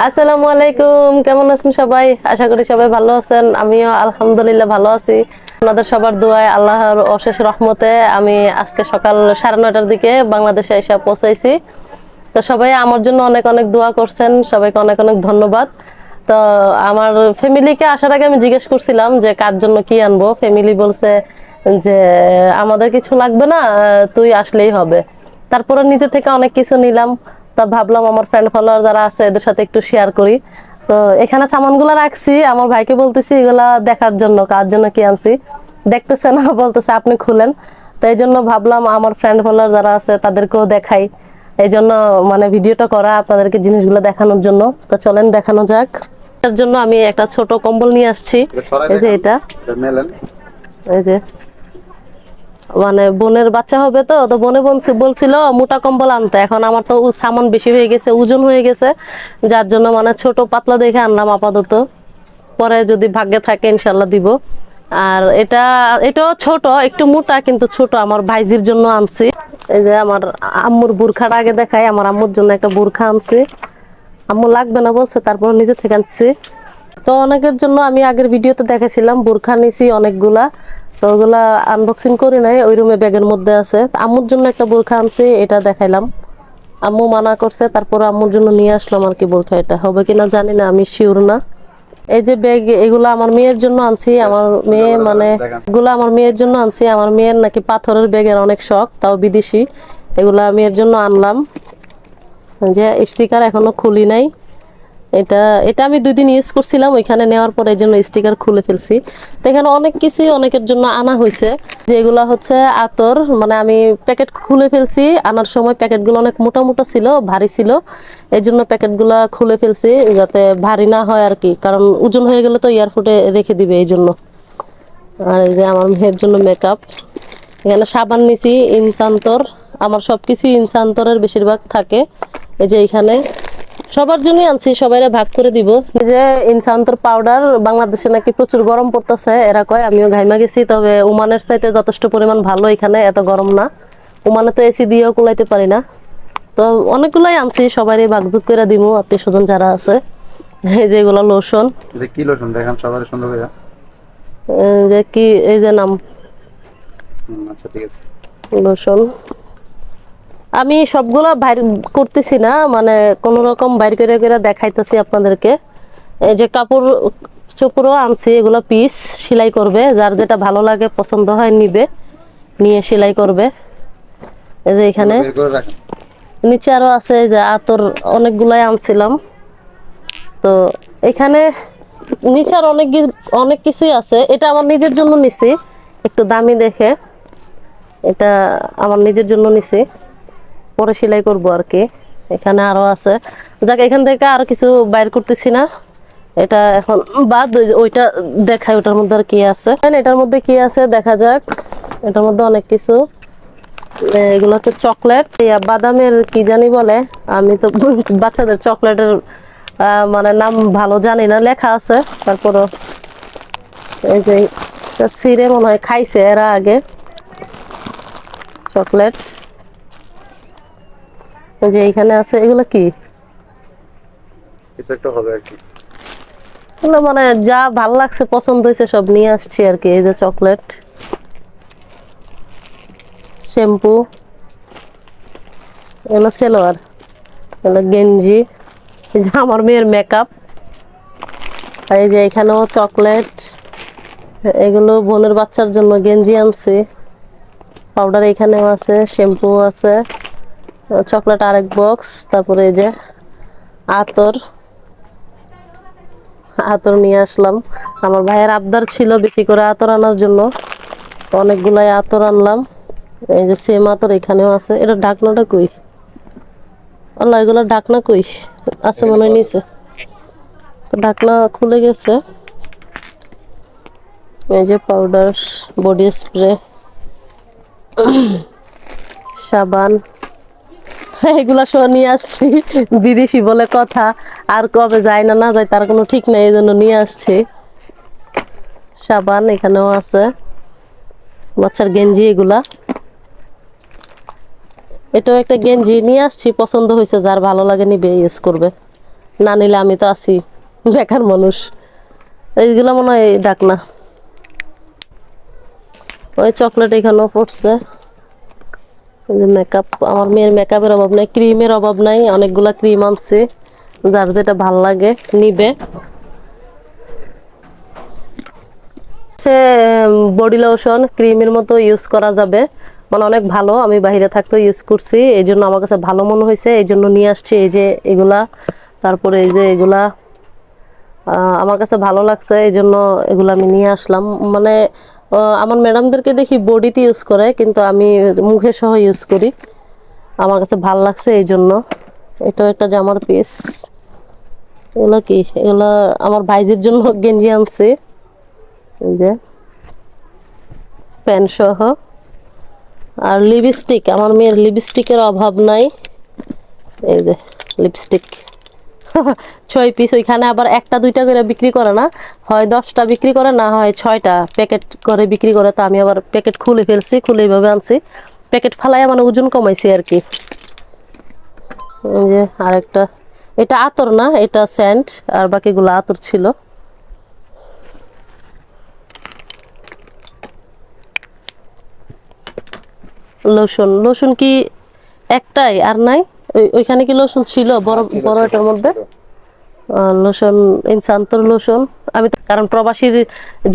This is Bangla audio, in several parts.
আসসালামু আলাইকুম, কেমন আছেন সবাই? আশা করি সবাই ভালো আছেন। আমিও আলহামদুলিল্লাহ ভালো আছি। আপনাদের সবার দোয়ায়, আল্লাহর অশেষ রহমতে আমি আজকে সকাল 9:30টার দিকে বাংলাদেশে এসে পৌঁছাইছি। তো সবাই আমার জন্য অনেক অনেক দোয়া করছেন, সবাইকে অনেক অনেক ধন্যবাদ। তো আমার ফ্যামিলিকে আসার আগে আমি জিজ্ঞেস করছিলাম যে কার জন্য কি আনবো। ফ্যামিলি বলছে যে আমাদের কিছু লাগবে না, তুই আসলেই হবে। তারপরে নিজে থেকে অনেক কিছু নিলাম। তো ভাবলাম আমার ফ্রেন্ড ফলোয়ার যারা আছে এদের সাথে একটু শেয়ার করি। তো এখানে সামানগুলো রাখছি, আমার ভাইকে বলতেছি এগুলা দেখার জন্য কার জন্য কি আনছি। দেখতেছে না, বলতেছে আপনি খুলেন। তো এই জন্য ভাবলাম আমার ফ্রেন্ড ফলোয়ার যারা আছে তাদেরকেও দেখাই। এই জন্য মানে ভিডিওটা করা, আপনাদেরকে জিনিসগুলো দেখানোর জন্য। তো চলেন দেখানো যাক। এর জন্য আমি একটা ছোট কম্বল নিয়ে আসছি। এই যে এটা, এই যে মানে বোনের বাচ্চা হবে, তো তো বোনে বলছিল মোটা কম্বল আনতে। এখন আমার তো সামান বেশি হয়ে গেছে, ওজন হয়ে গেছে, যার জন্য মানে ছোট পাতলা দেখে আনলাম আপাতত। পরে যদি ভাগ্যে থাকে ইনশাল্লাহ দিব। আর এটাও ছোট, একটু মোটা কিন্তু ছোট, আমার ভাইজির জন্য আনছি। এই যে আমার আম্মুর বুরখাটা আগে দেখাই। আমার আম্মুর জন্য একটা বুরখা আনছি। আম্মু লাগবে না বলছে, তারপর নিজে থেকে আনছি। তো অনেকের জন্য আমি আগের ভিডিওতে দেখাইছিলাম বুরখা নিছি অনেকগুলা। তো ওগুলা আনবক্সিং করি নাই, ওই রুমে ব্যাগের মধ্যে আছে। আম্মুর জন্য একটা বুরখা আনছি, এটা দেখাইলাম। আম্মু মানা করছে, তারপর আম্মুর জন্য নিয়ে আসলাম আর কি বুরখা। এটা হবে কিনা জানি না, আমি শিওর না। এই যে ব্যাগ, এগুলো আমার মেয়ের জন্য আনছি। আমার মেয়ে মানে এগুলো আমার মেয়ের জন্য আনছি। আমার মেয়ের নাকি পাথরের ব্যাগের অনেক শখ, তাও বিদেশি। এগুলা মেয়ের জন্য আনলাম। যে স্টিকার এখনো খুলি নাই। এটা এটা আমি 2 দিন ইউজ করছিলাম ওইখানে নেওয়ার পরে, এই জন্য স্টিকার খুলে ফেলছি। তো এখানে অনেক কিছুই অনেকের জন্য আনা হয়েছে। যেগুলা হচ্ছে আতর, মানে আমি প্যাকেট খুলে ফেলছি। আনার সময় প্যাকেটগুলো অনেক মোটা মোটা ছিল, ভারী ছিল। এই জন্য প্যাকেটগুলা খুলে ফেলছি যাতে ভারী না হয় আর কি, কারণ ওজন হয়ে গেলে তো এয়ারপোর্টে রেখে দিবে এই জন্য। আর এই যে আমার মেয়ের জন্য মেকআপ। এখানে সাবান নিছি ইনসান্তর। আমার সবকিছু ইনসান্তরের বেশিরভাগ থাকে। এই যে এখানে সবার জন্যই আনছি, সবাইরে ভাগ করে দিব। এই যে ইনসান্তর পাউডার, বাংলাদেশে নাকি প্রচুর গরম পড়তেছে এরা কয়, আমিও ঘাইমা গেছি। তবে ওমানের চাইতে যথেষ্ট পরিমাণ ভালো, এখানে এত গরম না। ওমানে তো এসি দিয়েও কুলাইতে পারি না। তো অনেকগুলাই আনছি, সবারই ভাগযোগ করে দিব আত্মীয় স্বজন যারা আছে। এই যে এগুলো লোশন। কি লোশন দেখান সবার সুন্দর করে। যে কি, এই যে নাম আচ্ছা ঠিক আছে। লোশন আমি সবগুলো বাইর করতেছি না, মানে কোন রকম বাইর করে করে দেখাইতেছি আপনাদেরকে। এই যে কাপড় চোপড়ও আনছি, এগুলো পিস সেলাই করবে, যার যেটা ভালো লাগে পছন্দ হয় নিবে, নিয়ে সেলাই করবে। এই যে এখানে নিচে আরো আছে, এই যে আতর অনেকগুলাই আনছিলাম। তো এখানে নিচে আর অনেক কিছুই আছে। এটা আমার নিজের জন্য নিছি, একটু দামি দেখে। এটা আমার নিজের জন্য নিছি, পরে সেলাই করব আর কি। এখানে আরো আছে, যাক এখান থেকে আর কিছু বাইর করতেছি না। এটা এখন বাদ, ওইটা দেখাই ওটার মধ্যে আর কি আছে। এটার মধ্যে কি আছে দেখা যাক। এটার মধ্যে অনেক কিছু। এগুলো হচ্ছে চকলেট, বাদামের কি জানি বলে। আমি তো বাচ্চাদের চকলেটের মানে নাম ভালো জানি না, লেখা আছে তারপরও। এই যে সিরে মনে হয় খাইছে এরা আগে চকলেট। যে এখানে আছে, এগুলো কি কিছু একটা হবে আর কি। এগুলো মানে যা ভাল লাগছে পছন্দ হয়েছে সব নিয়ে আসছি আর কি। এই যে চকলেট, শ্যাম্পু, এগুলো সেলোয়ার, এগুলো গেঞ্জি, এই যে আমার মেয়ের মেকআপ। এই যে এখানেও চকলেট, এগুলো বোনের বাচ্চার জন্য গেঞ্জি আনছি। পাউডার এখানেও আছে, শ্যাম্পু আছে, চকলেট আরেক বক্স। তারপরে এই যে আতর, আতর নিয়ে আসলাম। আমার ভাইয়ের আবদার ছিল বেশি করে আতর আনার জন্য, অনেকগুলাই আতর আনলাম। এই যে সেম আতর এখানেও আছে। এটা ঢাকনাটা কই, আল্লাহ এগুলো ঢাকনা কই আছে মনে হয় নিচে, তো ঢাকনা খুলে গেছে। এই যে পাউডার, বডি স্প্রে, সাবান, এগুলা সব নিয়ে আসছি। বিদেশি বলে কথা, আর কবে যায় না না যায় তার কোনো ঠিক নেই, এই জন্য নিয়ে আসছি। সাবান এখানেও আছে, বাচ্চার গেঞ্জি এগুলা। এটাও একটা গেঞ্জি নিয়ে আসছি, পছন্দ হয়েছে, যার ভালো লাগে নিবে ইউজ করবে। না নিলে আমি তো আছি বেকার মানুষ। এইগুলো মনে হয় ডাক না, ওই চকলেট এখানেও পড়ছে। মেকআপ, আমার মেয়ের মেকআপের অভাব নাই, ক্রিমের অভাব নাই, অনেকগুলা ক্রিম আনছে, যার যেটা ভাল লাগে নিবে। সে বডি লোশন ক্রিমের মতো ইউজ করা যাবে, মানে অনেক ভালো। আমি বাইরে থাকতে ইউজ করছি, এই জন্য আমার কাছে ভালো মনে হয়েছে, এই জন্য নিয়ে আসছি। এই যে এগুলা, তারপরে এই যে এগুলা আমার কাছে ভালো লাগছে, এই জন্য এগুলো আমি নিয়ে আসলাম। মানে আমার ম্যাডামদেরকে দেখি বডিতে ইউজ করে, কিন্তু আমি মুখে সহ ইউজ করি, আমার কাছে ভালো লাগছে এই জন্য। এটাও একটা জামার পিস। এগুলো কি, এগুলো আমার ভাইজির জন্য গেঞ্জি আনছি, এই যে প্যান্ট সহ। আর লিপস্টিক, আমার মেয়ের লিপস্টিকের অভাব নাই, এই যে লিপস্টিক 6 পিস। ওইখানে আবার একটা দুইটা করে বিক্রি করে না, হয় 10টা বিক্রি করে, না হয় 6টা প্যাকেট করে বিক্রি করে। তো আমি আবার প্যাকেট খুলে ফেলছি, খুলে এইভাবে আনছি, প্যাকেট ফালাই মানে ওজন কমাইছি আর কি। এই যে আরেকটা, এটা আতর না, এটা সেন্ট, আর বাকিগুলো আতর ছিল। লোশন, লোশন কি একটাই আর নাই? ওইখানে কি লোশন ছিল বড় বড় এটার মধ্যে? লোশন ইনসান্তর লোশন। কারণ প্রবাসীর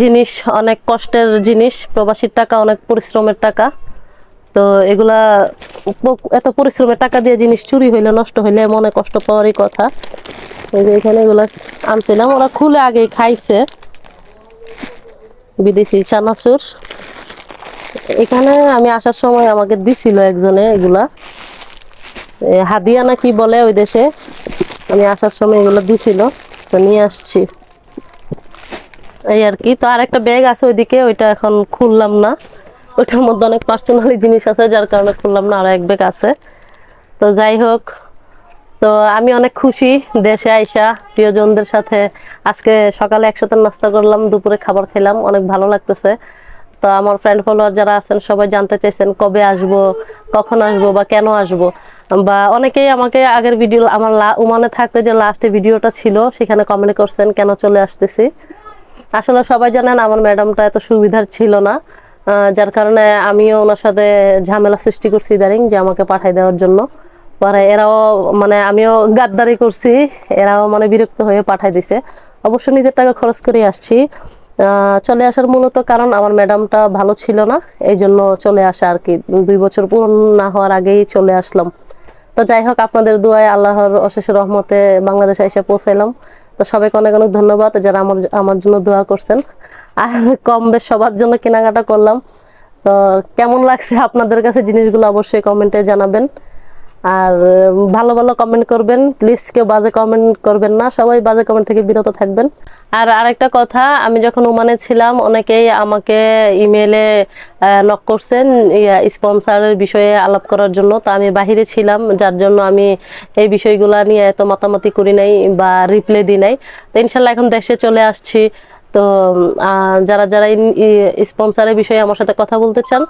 জিনিস অনেক কষ্টের জিনিস, প্রবাসীর টাকা অনেক পরিশ্রমের টাকা। তো এগুলা এত পরিশ্রমের টাকা দিয়ে জিনিস চুরি হইলে, নষ্ট হইলে মনে কষ্ট পাওয়ারই কথা। এই যে এখানে এগুলা আনছিলাম, ওরা খুলে আগেই খাইছে, বিদেশি চানাচুর। এখানে আমি আসার সময় আমাকে দিছিল একজনে এগুলা, হাদিয়া না কি বলে ওই দেশে, আমি আসার সময় এগুলো দিছিল, তো নিয়ে আসছি এই আর কি। তো আর একটা ব্যাগ আছে ওইদিকে, ওইটা এখন খুললাম না, ওইটার মধ্যে অনেক পার্সোনালি জিনিস আছে, যার কারণে খুললাম না। আর এক ব্যাগ আছে। তো যাই হোক, তো আমি অনেক খুশি দেশে আইসা প্রিয়জনদের সাথে। আজকে সকালে একসাথে নাস্তা করলাম, দুপুরে খাবার খেলাম, অনেক ভালো লাগতেছে। তো আমার ফ্রেন্ড ফলোয়ার যারা আছেন সবাই জানতে চাইছেন কবে আসবো, কখন আসবো, বা কেন আসবো। বা অনেকেই আমাকে আগের ভিডিও, আমার ওমানে থাকতে যে লাস্টে ভিডিওটা ছিল সেখানে কমেন্ট করছেন কেন চলে আসতেছি। আসলে সবাই জানেন আমার ম্যাডামটা এত সুবিধার ছিল না, যার কারণে আমিও ওনার সাথে ঝামেলা সৃষ্টি করছি ইদারিং, যে আমাকে পাঠাই দেওয়ার জন্য। পরে এরাও, মানে আমিও গাদ্দারি করছি, এরাও মানে বিরক্ত হয়ে পাঠাই দিছে। অবশ্য নিজের টাকা খরচ করে আসছি। চলে আসার মূলত কারণ আমার ম্যাডামটা ভালো ছিল না, এই জন্য চলে আসা আর কি। 2 বছর পূরণ না হওয়ার আগেই চলে আসলাম। তো যাই হোক, আপনাদের দোয়ায় আল্লাহর অশেষ রহমতে বাংলাদেশে এসে পৌঁছাইলাম। তো সবাইকে অনেক অনেক ধন্যবাদ যারা আমার জন্য দোয়া করছেন। আর কম বেশ সবার জন্য কেনাকাটা করলাম। তো কেমন লাগছে আপনাদের কাছে জিনিসগুলো অবশ্যই কমেন্টে জানাবেন। আর ভালো ভালো কমেন্ট করবেন প্লিজ, কেউ বাজে কমেন্ট করবেন না, সবাই বাজে কমেন্ট থেকে বিরত থাকবেন। আর আরেকটা কথা, আমি যখন ওমানে ছিলাম অনেকেই আমাকে ইমেলে নক করছেন স্পন্সরের বিষয়ে আলাপ করার জন্য। তো আমি বাহিরে ছিলাম, যার জন্য আমি এই বিষয়গুলো নিয়ে এত মাতামাতি করি নাই বা রিপ্লাই দিই নাই। তো ইনশাল্লাহ এখন দেশে চলে আসছি। তো যারা যারা স্পন্সরের বিষয়ে আমার সাথে কথা বলতে চান,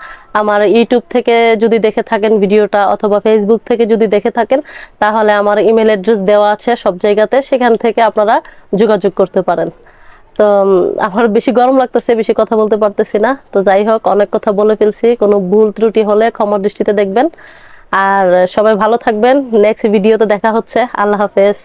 আমার ইউটিউব থেকে যদি দেখে থাকেন ভিডিওটা, অথবা ফেসবুক থেকে যদি দেখে থাকেন, তাহলে আমার ইমেল অ্যাড্রেস দেওয়া আছে সব জায়গাতে, সেখান থেকে আপনারা যোগাযোগ করতে পারেন। তো আমার বেশি গরম লাগতেছে, বেশি কথা বলতে পারতেছি না। তো যাই হোক, অনেক কথা বলে ফেলছি, কোনো ভুল ত্রুটি হলে ক্ষমার দৃষ্টিতে দেখবেন। আর সবাই ভালো থাকবেন, নেক্সট ভিডিওতে দেখা হচ্ছে। আল্লাহ হাফেজ।